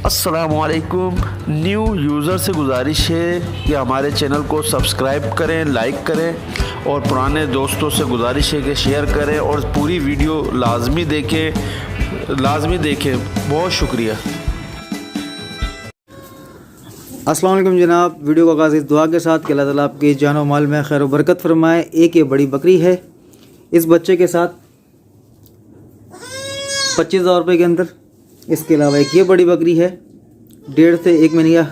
अस्सलामुअलैकुम। New user से गुजारिश है कि हमारे चैनल को सब्सक्राइब करें, लाइक करें और पुराने दोस्तों से गुजारिश है कि शेयर करें और पूरी वीडियो लाजमी देखें। बहुत शुक्रिया। अस्सलाम वालेकुम जनाब। वीडियो का आगाज़ इस दुआ के साथ कि अल्लाह ताला आपकी जान और माल में खैर बरकत फरमाए। एक ये बड़ी बकरी है, इस बच्चे के साथ 25,000 रुपये के अंदर। इसके अलावा एक ये बड़ी बकरी है, 1.5 से 1 महीने का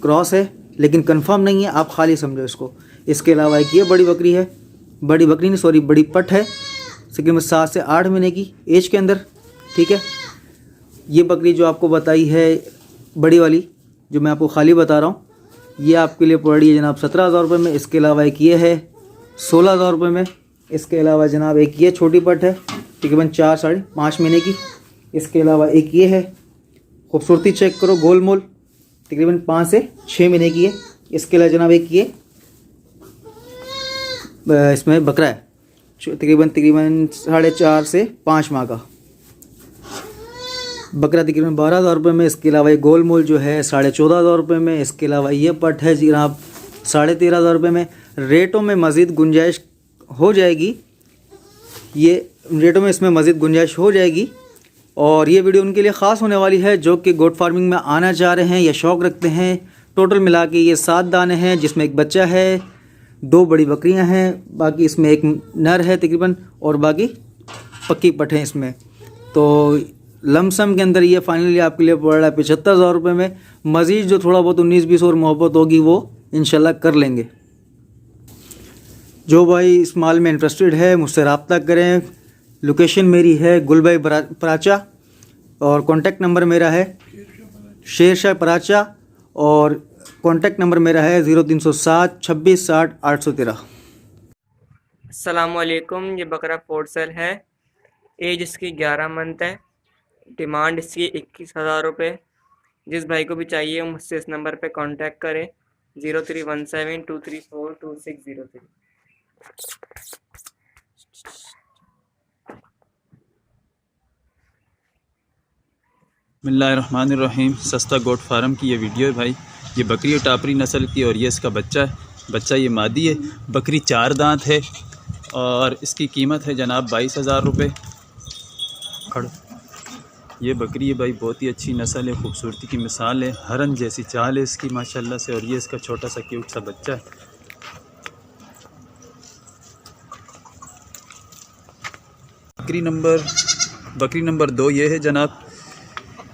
क्रॉस है लेकिन कंफर्म नहीं है, आप खाली समझो इसको। इसके अलावा एक ये बड़ी बकरी है, बड़ी पट है, तकरीबन 7 से 8 महीने की एज के अंदर। ठीक है, ये बकरी जो आपको बताई है बड़ी वाली, जो मैं आपको खाली बता रहा हूँ, ये आपके लिए पड़ रही है जनाब 17,000 रुपये में। इसके अलावा एक ये है 16,000 रुपये में। इसके अलावा जनाब एक ये छोटी पट है, तकरीबन 4 साढ़े 5 महीने की। इसके अलावा एक ये है, खूबसूरती चेक करो, गोल मोल, तकरीबन 5 से 6 महीने की है। इसके अलावा जनाब एक ये इसमें बकरा है, तकरीबन 4.5 से 5 माह का बकरा, तकरीबन 12,000 रुपये में। इसके अलावा ये गोल मोल जो है 14,500 रुपये में। इसके अलावा ये पट है जनाब 13,500 रुपये में। रेटों में मज़ीद गुंजाइश हो जाएगी, ये रेटों में इसमें मज़ीद गुंजाइश हो जाएगी। और ये वीडियो उनके लिए ख़ास होने वाली है जो कि गोट फार्मिंग में आना चाह रहे हैं या शौक़ रखते हैं। टोटल मिला के ये 7 दाने हैं, जिसमें एक बच्चा है, 2 बड़ी बकरियां हैं, बाकी इसमें एक नर है तकरीबन, और बाकी पक्की पट हैं इसमें। तो लमसम के अंदर ये फाइनली आपके लिए पड़ रहा है 75,000 रुपये में। मज़ीद जो थोड़ा बहुत 19-20 और मोहब्बत होगी वो इंशाल्लाह कर लेंगे। जो भाई इस माल में इंटरेस्टेड है मुझसे रब्ता करें। लोकेशन मेरी है गुलबाई पराचा और कॉन्टेक्ट नंबर मेरा है शेरशाह पराचा, और कॉन्टेक्ट नंबर मेरा है 0307 26 60 813। अस्सलामुअलैकुम। ये बकरा फोर सेल है, एज इसकी 11 मंथ है, डिमांड इसकी 21,000 रुपये। जिस भाई को भी चाहिए मुझसे इस नंबर पे कांटेक्ट करें 0317 234 2603। बिस्मिल्लाहिर्रहमानिर्रहीम। सस्ता गोट फार्म की ये वीडियो है भाई। ये बकरी टापरी नस्ल की और ये इसका बच्चा है। बच्चा ये मादी है। बकरी 4 दांत है और इसकी कीमत है जनाब 22,000 रुपये। खड़ ये बकरी है भाई, बहुत ही अच्छी नस्ल है, खूबसूरती की मिसाल है, हरन जैसी चाल है इसकी माशाल्लाह से। और ये इसका छोटा सा क्यूट सा बच्चा है। बकरी नंबर 2 ये है जनाब।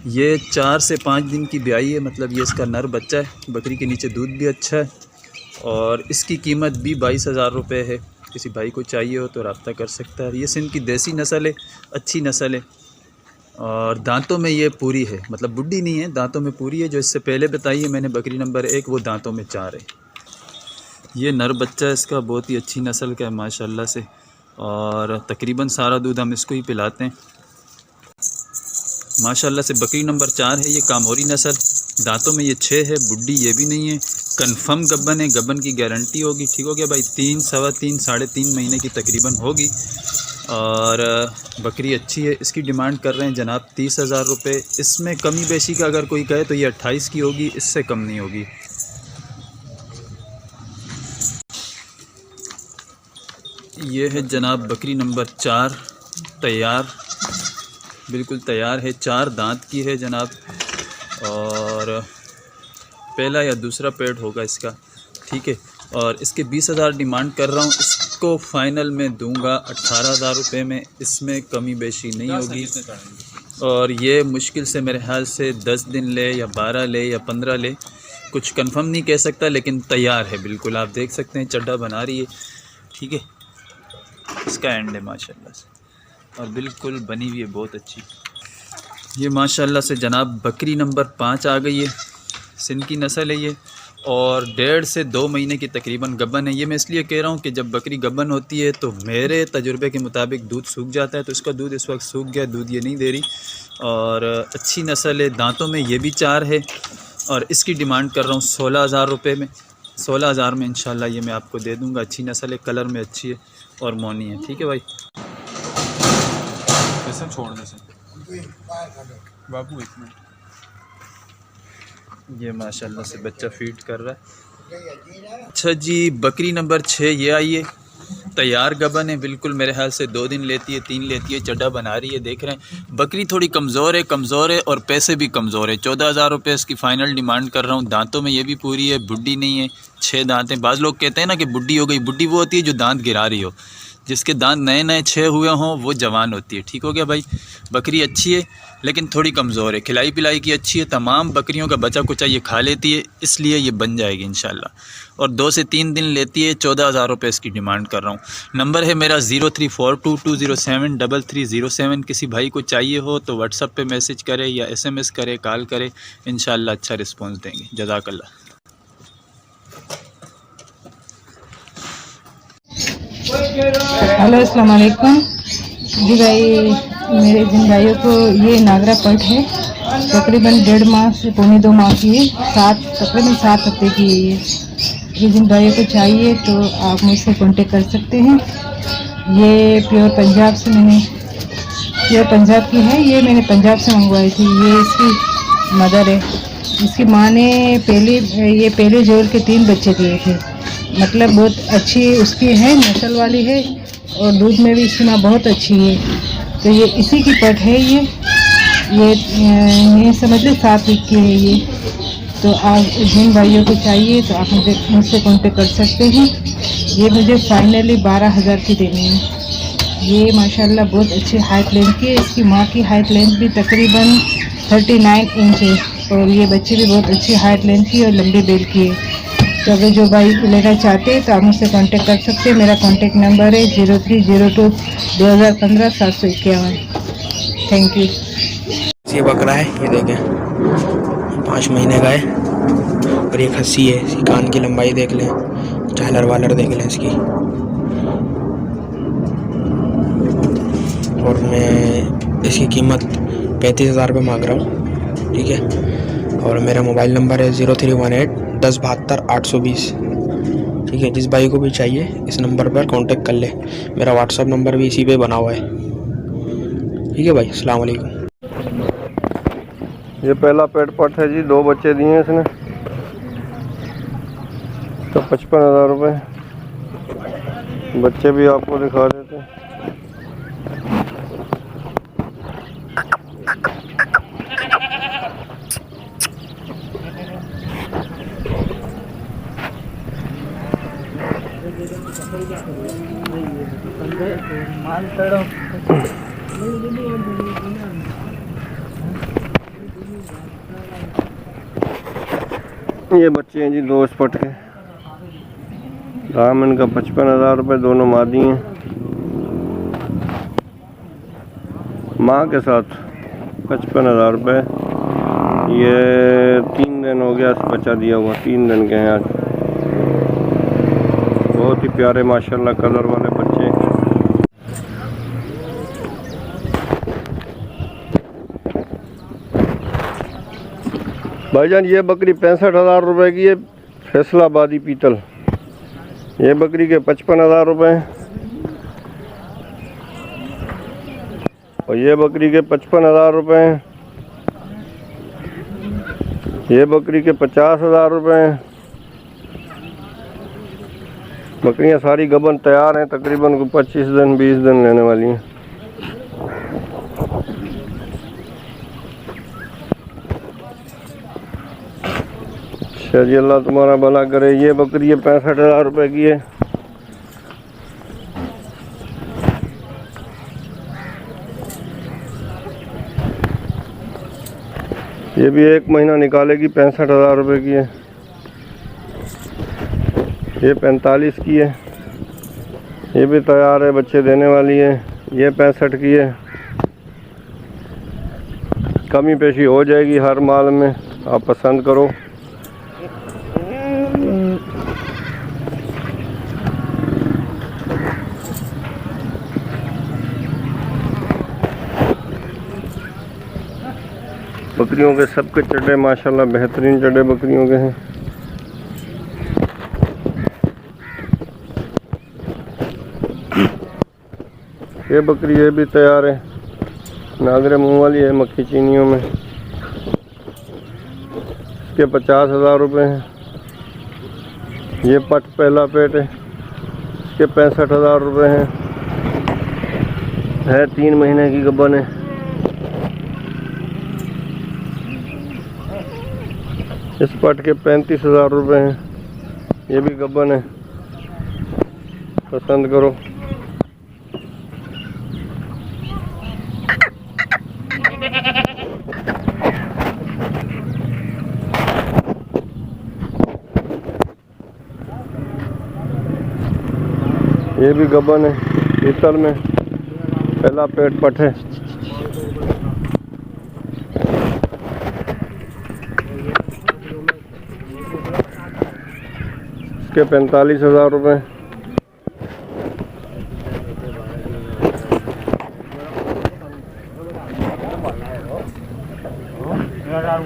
ये 4 से 5 दिन की ब्याई है, मतलब ये इसका नर बच्चा है। बकरी के नीचे दूध भी अच्छा है और इसकी कीमत भी 22,000 रुपये है। किसी भाई को चाहिए हो तो रब्ता कर सकता है। ये सिंध की देसी नस्ल है, अच्छी नस्ल है और दांतों में ये पूरी है, मतलब बुढ़ी नहीं है, दांतों में पूरी है। जो इससे पहले बताई है मैंने बकरी नंबर 1, वो दांतों में 4 है। ये नर बच्चा है इसका, बहुत ही अच्छी नस्ल का है माशाल्लाह से, और तकरीबन सारा दूध हम इसको ही पिलाते हैं माशाल्लाह से। बकरी नंबर 4 है, ये कामोरी नस्ल, दांतों में ये 6 है, बुढ़ी ये भी नहीं है, कंफर्म गब्बन है, गब्बन की गारंटी होगी। ठीक हो गया भाई, 3, सवा 3, साढ़े 3 महीने की तकरीबन होगी और बकरी अच्छी है। इसकी डिमांड कर रहे हैं जनाब 30,000 रुपये। इसमें कमी बेशी का अगर कोई कहे तो ये 28 की होगी, इससे कम नहीं होगी। ये है जनाब बकरी नंबर 4, तैयार, बिल्कुल तैयार है, 4 दांत की है जनाब और पहला या दूसरा पेड़ होगा इसका। ठीक है, और इसके 20,000 डिमांड कर रहा हूँ। इसको फ़ाइनल में दूंगा 18,000 रुपये में, इसमें कमी बेशी नहीं होगी। और ये मुश्किल से मेरे ख्याल से 10 दिन ले या 12 ले या 15 ले, कुछ कंफर्म नहीं कह सकता, लेकिन तैयार है बिल्कुल। आप देख सकते हैं चड्ढा बना रही है। ठीक है, इसका एंड है माशाल्लाह से और बिल्कुल बनी हुई है, बहुत अच्छी। ये माशाल्लाह से जनाब बकरी नंबर 5 आ गई है, सिंध की नस्ल है ये और 1.5 से 2 महीने की तकरीबन गब्बन है। ये मैं इसलिए कह रहा हूँ कि जब बकरी गब्बन होती है तो मेरे तजुर्बे के मुताबिक दूध सूख जाता है, तो इसका दूध इस वक्त सूख गया, दूध ये नहीं दे रही और अच्छी नस्ल है। दांतों में ये भी 4 है और इसकी डिमांड कर रहा हूँ 16,000 रुपये में। 16,000 में इंशाल्लाह ये मैं आपको दे दूँगा। अच्छी नस्ल है, कलर में अच्छी है और मौनी है। ठीक है भाई, छोड़ दे बाबू, 1 मिनट। ये माशाल्लाह से बच्चा फीड कर रहा है। अच्छा जी, बकरी नंबर 6 ये आई है, तैयार गबन है बिल्कुल, मेरे ख्याल से 2 दिन लेती है 3 लेती है, चड्डा बना रही है। देख रहे हैं बकरी थोड़ी कमज़ोर है और पैसे भी कमज़ोर है। 14,000 रुपये इसकी फ़ाइनल डिमांड कर रहा हूँ। दांतों में ये भी पूरी है, बुड्ढी नहीं है, 6 दांत हैं। बाज़ लोग कहते हैं ना कि बुड्ढी हो गई, बुड्ढी वो होती है जो दांत गिरा रही हो, जिसके दांत नए नए 6 हुए हों वो जवान होती है। ठीक हो गया भाई। बकरी अच्छी है लेकिन थोड़ी कमज़ोर है, खिलाई पिलाई की अच्छी है, तमाम बकरियों का बचा कुचा ये खा लेती है, इसलिए ये बन जाएगी इंशाल्लाह। और 2 से 3 दिन लेती है। 14,000 रुपये इसकी डिमांड कर रहा हूँ। नंबर है मेरा 0342207307। किसी भाई को चाहिए हो तो व्हाट्सअप पे मैसेज करे या SMS करे, कॉल करे, इंशाल्लाह अच्छा रिस्पॉन्स देंगे। जज़ाकल्लाह। हेलो अस्सलाम वालेकुम जी भाई, मेरे जिन भाइयों को ये नागरा पट है, तकरीबन 1.5 माह से 1.25 माह की है, तकरीबन 7 हफ्ते की है ये जिन भाइयों को चाहिए तो आप मुझसे कांटेक्ट कर सकते हैं। ये प्योर पंजाब की है, ये मैंने पंजाब से मंगवाई थी। ये इसकी मदर है। इसकी माँ ने पहले जोड़ के 3 बच्चे दिए थे, मतलब बहुत अच्छी उसकी है, नस्ल वाली है और दूध में भी इसकी माँ बहुत अच्छी है। तो ये इसी की पट है। ये समझ लो 7 वीक की है ये। तो आप जिन भाइयों को चाहिए तो आप मुझसे कांटेक्ट कर सकते हैं। ये मुझे फाइनली 12,000 की देनी है। ये माशाल्लाह बहुत अच्छी हाइट लेंथ की है। इसकी माँ की हाइट लेंथ भी तकरीबन 39 इंच है और ये बच्चे भी बहुत अच्छी हाइट लेंथ की और लंबी बेल की है। तो अगर जो भाई लेना चाहते हैं तो आप मुझसे कांटेक्ट कर सकते हैं। मेरा कांटेक्ट नंबर है 0302-2015-751। Thank you. ये बकरा है, ये देखें 5 महीने का है और ये खस्सी है। इसकी कान की लंबाई देख लें, झालर वालर देख लें इसकी। और मैं इसकी कीमत 35,000 रुपये मांग रहा हूँ। ठीक है, और मेरा मोबाइल नंबर है 0318-1072-820। ठीक है, जिस भाई को भी चाहिए इस नंबर पर कांटेक्ट कर ले। मेरा व्हाट्सअप नंबर भी इसी पे बना हुआ है। ठीक है भाई, अस्सलाम वालेकुम। ये पहला पेट पट है जी, 2 बच्चे दिए हैं इसने, तो 55,000 रुपये। बच्चे भी आपको दिखा देते हैं। ये बच्चे हैं जी 2 स्पट के। दाम इनका 55,000 रुपये, दोनों मादी हैं। माँ के साथ 55,000 रुपये। ये 3 दिन हो गया बच्चा दिया हुआ, 3 दिन के हैं आज। बहुत ही प्यारे माशाल्लाह कलर वाले बच्चे। भाईजान ये बकरी 65,000 रुपये की है, फैसलाबादी पीतल। ये बकरी के 55,000 रुपये और ये बकरी के 55,000 रुपये। ये बकरी के 50,000 रुपये। बकरियां सारी गबन तैयार हैं, तकरीबन 25 दिन 20 दिन लेने वाली हैं। अच्छा जी, अल्लाह तुम्हारा भला करे। ये बकरी 65,000 रुपये की है। ये भी 1 महीना निकालेगी, 65,000 रुपये की है। ये 45 की है। ये भी तैयार है, बच्चे देने वाली है। ये 65 की है। कमी पेशी हो जाएगी हर माल में, आप पसंद करो। बकरियों के सबके चड्डे माशाल्लाह बेहतरीन चड्डे बकरियों के हैं। ये बकरी ये भी तैयार है, नागरे मुंह वाली है, मक्खी चीनियों में। इसके 50,000 रुपये हैं। ये पट पहला पेट है, इसके 65,000 रुपये हैं। है 3 महीने की गब्बन है। इस पट के 35,000 रुपये हैं। ये भी गब्बन है, पसंद करो। ये भी गब्बन है, पीतल में, पहला पेट पट है। इसके 45,000 रुपये।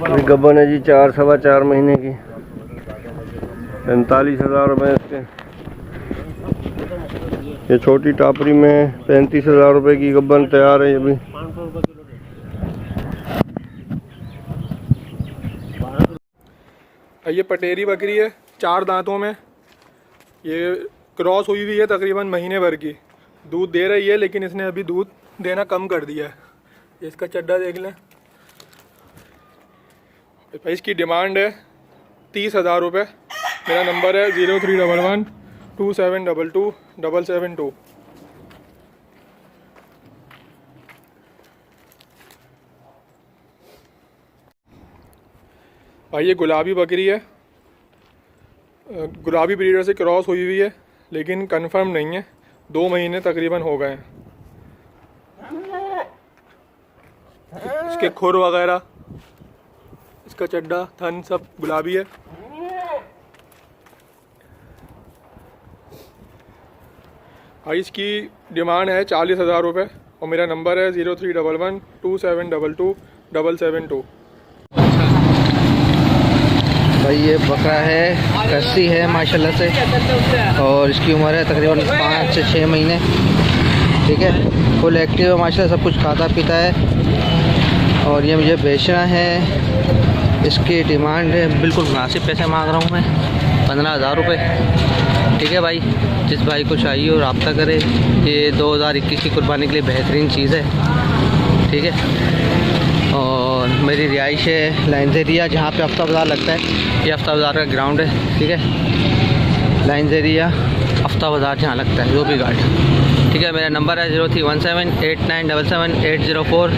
ये गब्बन है जी, 4 सवा 4 महीने की, 45,000 रुपये इसके। ये छोटी टापरी में 35,000 रुपये की गब्बन तैयार है। ये भी ये पटेरी बकरी है, 4 दांतों में। ये क्रॉस हुई हुई है तकरीबन महीने भर की। दूध दे रही है लेकिन इसने अभी दूध देना कम कर दिया है। इसका चड्डा देख लें। इसकी डिमांड है 30,000 रुपये। मेरा नंबर है 0311 2722 772। भाई ये गुलाबी बकरी है, गुलाबी ब्रीडर से क्रॉस हुई हुई है लेकिन कंफर्म नहीं है। 2 महीने तकरीबन हो गए हैं। इसके खुर वगैरह, इसका चड्डा, थन सब गुलाबी है। भाई इसकी डिमांड है 40,000 रुपये और मेरा नंबर है 0311 2722 772। भाई ये बकरा है, कस्सी है माशाल्लाह से, और इसकी उम्र है तकरीबन 5 से 6 महीने। ठीक है, फुल एक्टिव है माशाल्लाह, सब कुछ खाता पीता है। और ये मुझे बेचना है। इसकी डिमांड है, बिल्कुल मुनासिब पैसे मांग रहा हूँ मैं, 15,000 रुपये। ठीक है भाई, जिस भाई को चाहिए और रब्ता करे। ये 2021 की कुर्बानी के लिए बेहतरीन चीज़ है। ठीक है, और मेरी रिहाइश है लाइनजेरिया, जहाँ पे हफ्ता बाज़ार लगता है। ये हफ्ता बाज़ार का ग्राउंड है। ठीक है, लाइनजेरिया हफ्ता बाज़ार जहाँ लगता है, जो भी गार्ड। ठीक है, मेरा नंबर है 0317 8977 804।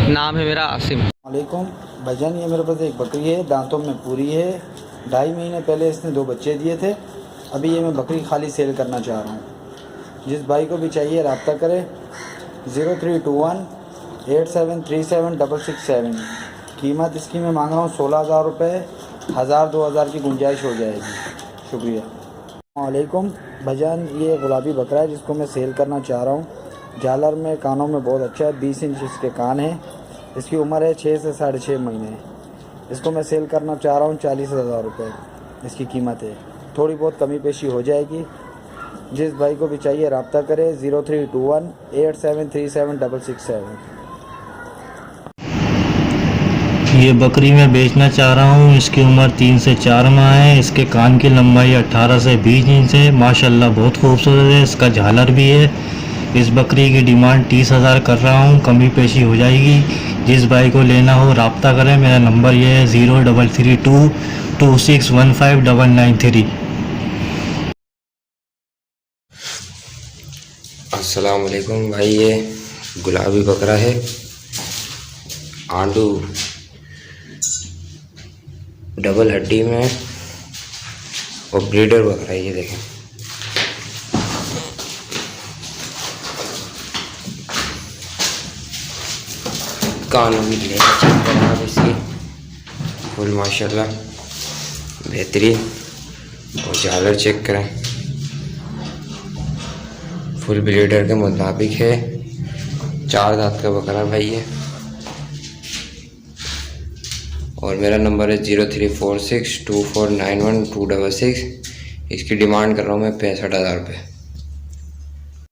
नाम है मेरा आसिम। वालेकुम भाईजान, ये मेरे पास एक बकरी है, दांतों में पूरी है। 2.5 महीने पहले इसने 2 बच्चे दिए थे। अभी ये मैं बकरी खाली सेल करना चाह रहा हूँ। जिस भाई को भी चाहिए रब्ता करे 0321 8737 667। कीमत इसकी मैं मांग रहा हूँ 16,000 रुपये। 1,000-2,000 की गुंजाइश हो जाएगी। शुक्रिया। वालेकुम भाईजान, ये गुलाबी बकरा है जिसको मैं सेल करना चाह रहा हूँ। झालर में, कानों में बहुत अच्छा है, 20 इंच इसके कान हैं। इसकी उम्र है 6 से 6.5 महीने। इसको मैं सेल करना चाह रहा हूँ 40,000 रुपये इसकी कीमत है। थोड़ी बहुत कमी पेशी हो जाएगी। जिस भाई को भी चाहिए रब्ता करे 0321 8737 667। ये बकरी मैं बेचना चाह रहा हूँ। इसकी उम्र 3 से 4 माह है। इसके कान की लंबाई 18 से 20 इंच है। माशाल्लाह बहुत खूबसूरत है। इसका झालर भी है। इस बकरी की डिमांड 30,000 कर रहा हूँ, कमी पेशी हो जाएगी। जिस भाई को लेना हो रब्ता करें। मेरा नंबर ये है 0332 2615 993। अस्सलाम वालेकुम भाई, ये गुलाबी बकरा है, आंडू डबल हड्डी में और ब्रीडर बकरा है। ये देखें, कानों की लेंथ चेक करें आप इसकी, फुल माशाल्लाह बेहतरीन। और झालर चेक करें, फुल ब्रीडर के मुताबिक है। 4 दांत का बकरा भाई है। और मेरा नंबर है 0346 2491 266। इसकी डिमांड कर रहा हूँ मैं 65,000 रुपये।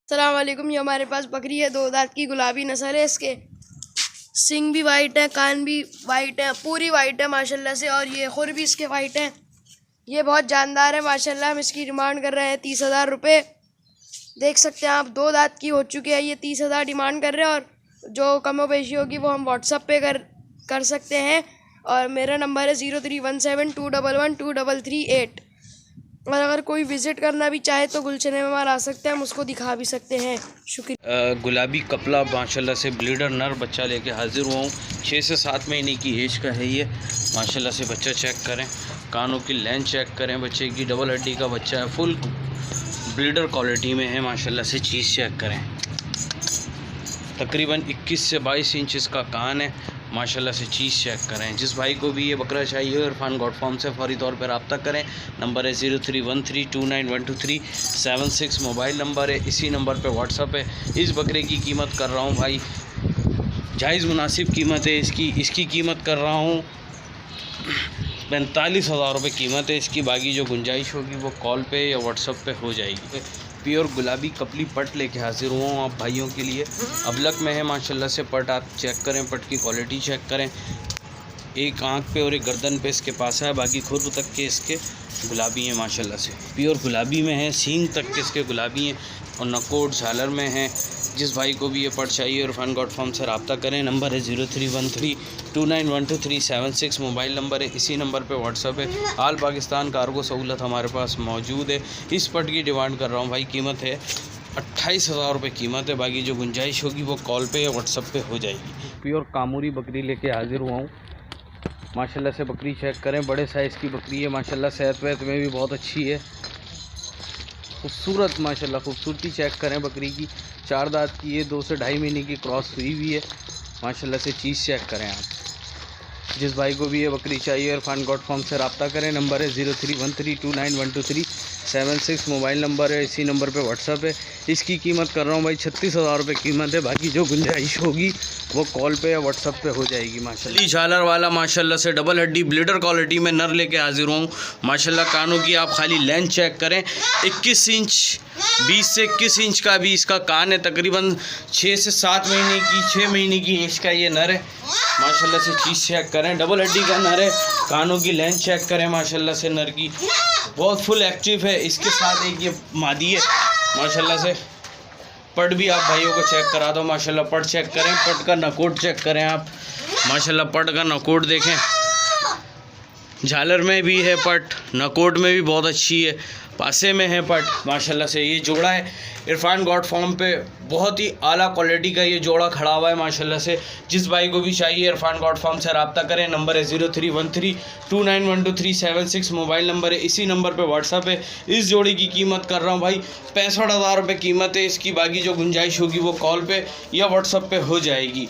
अस्सलाम वालेकुम, ये हमारे पास बकरी है, 2 दांत की गुलाबी नस्ल है। इसके सिंग भी वाइट है, कान भी वाइट है, पूरी वाइट है माशाल्लाह से। और ये खुर भी इसके वाइट है। ये बहुत जानदार है माशाल्लाह। हम इसकी डिमांड कर रहे हैं 30,000 रुपये। देख सकते हैं आप, 2 दांत की हो चुकी है। ये 30,000 डिमांड कर रहे हैं और जो कमो बेशी होगी वो हम व्हाट्सअप पे कर सकते हैं। और मेरा नंबर है 0317211238। और अगर कोई विज़िट करना भी चाहे तो गुलशन मेहमान आ सकते हैं, हम उसको दिखा भी सकते हैं। शुक्रिया। गुलाबी कपला माशाल्लाह से ब्लीडर नर बच्चा लेके हाजिर हुआ हूँ। 6 से 7 महीने की एज का है ये। माशाल्लाह से बच्चा चेक करें, कानों की लेंथ चेक करें, बच्चे की डबल हड्डी का बच्चा है, फुल ब्लीडर क्वालिटी में है माशाल्लाह से। चीज़ चेक करें, तकरीबन 21 से 22 इंच इसका कान है माशाल्लाह से। चीज़ चेक करें। जिस भाई को भी ये बकरा चाहिए इरफान गॉड फार्म से फौरी तौर पर रब्ता करें। नंबर है 0313291237 मोबाइल नंबर है। इसी नंबर पे व्हाट्सअप है। इस बकरे की कीमत कर रहा हूँ भाई, जायज़ मुनासिब कीमत है इसकी कीमत कर रहा हूँ 45,000 रुपये कीमत है इसकी। बाकी जो गुंजाइश होगी वो कॉल पे या व्हाट्सअप पे हो जाएगी। प्योर गुलाबी कपली पट लेके हाजिर हुआ हूँ आप भाइयों के लिए। अबलक में है माशाल्लाह से पट। आप चेक करें, पट की क्वालिटी चेक करें। एक आँख पे और एक गर्दन पे इसके पास है, बाकी खुर तक के इसके गुलाबी हैं माशाल्लाह से। प्योर गुलाबी में है, सींग तक के इसके गुलाबी हैं और नकोट झालर में है। जिस भाई को भी ये पट चाहिए इरफान गॉड फार्म से रब्ता करें। नंबर है 0313291237 मोबाइल नंबर है। इसी नंबर पे व्हाट्सअप है। आल पाकिस्तान कार्गो सहूलत हमारे पास मौजूद है। इस पट की डिमांड कर रहा हूँ भाई, कीमत है 28,000 रुपये कीमत है। बाकी जो गुंजाइश होगी वो कॉल पे या व्हाट्सअप पे हो जाएगी। प्योर कामूरी बकरी लेके हाजिर हुआ हूँ माशाल्लाह से। बकरी चेक करें, बड़े साइज़ की बकरी है माशाल्लाह। सेहत वेहत में भी बहुत अच्छी है, खूबसूरत माशाल्लाह। खूबसूरती चेक करें बकरी की। 4 दांत की है, 2 से 2.5 महीने की क्रॉस हुई हुई है माशाल्लाह से। चीज़ चेक करें आप। जिस भाई को भी ये बकरी चाहिए इरफान गॉड फार्म से रब्ता करें। नंबर है 0313291237 मोबाइल नंबर है। इसी नंबर पे व्हाट्सअप है। इसकी कीमत कर रहा हूँ भाई 36,000 रुपये कीमत है। बाकी जो गुंजाइश होगी वो कॉल पे या व्हाट्सअप पे हो जाएगी माशाल्लाह। झालर वाला माशाल्लाह से डबल हड्डी ब्लीडर क्वालिटी में नर लेके हाजिर हूँ माशाल्लाह। कानों की आप खाली लेंथ चेक करें, 21 इंच 20 से 21 इंच का भी इसका कान है। तकरीबन 6 से 7 महीने की 6 महीने की एज का ये नर है माशाल्लाह से। चीज़ चेक करें, डबल हड्डी का नर है। कानों की लेंथ चेक करें माशाल्लाह से। नर की बहुत फुल एक्टिव है। इसके साथ एक ये मादी है माशाल्लाह से। पट भी आप भाइयों को चेक करा दो माशाल्लाह। पट चेक करें, पट का नकोट चेक करें आप माशाल्लाह। पट का नकोट देखें, झालर में भी है पट, नकोट में भी बहुत अच्छी है, पासे में है पट माशाल्लाह से। ये जोड़ा है इरफान गॉड फार्म पे, बहुत ही आला क्वालिटी का ये जोड़ा खड़ा हुआ है माशाल्लाह से। जिस भाई को भी चाहिए इरफान गॉड फार्म से रब्ता करें। नंबर है 0313291237 मोबाइल नंबर है। इसी नंबर पे व्हाट्सअप है। इस जोड़ी की कीमत कर रहा हूँ भाई 65,000 रुपये कीमत है इसकी। बाकी जो गुंजाइश होगी वो कॉल पे या व्हाट्सअप पे हो जाएगी।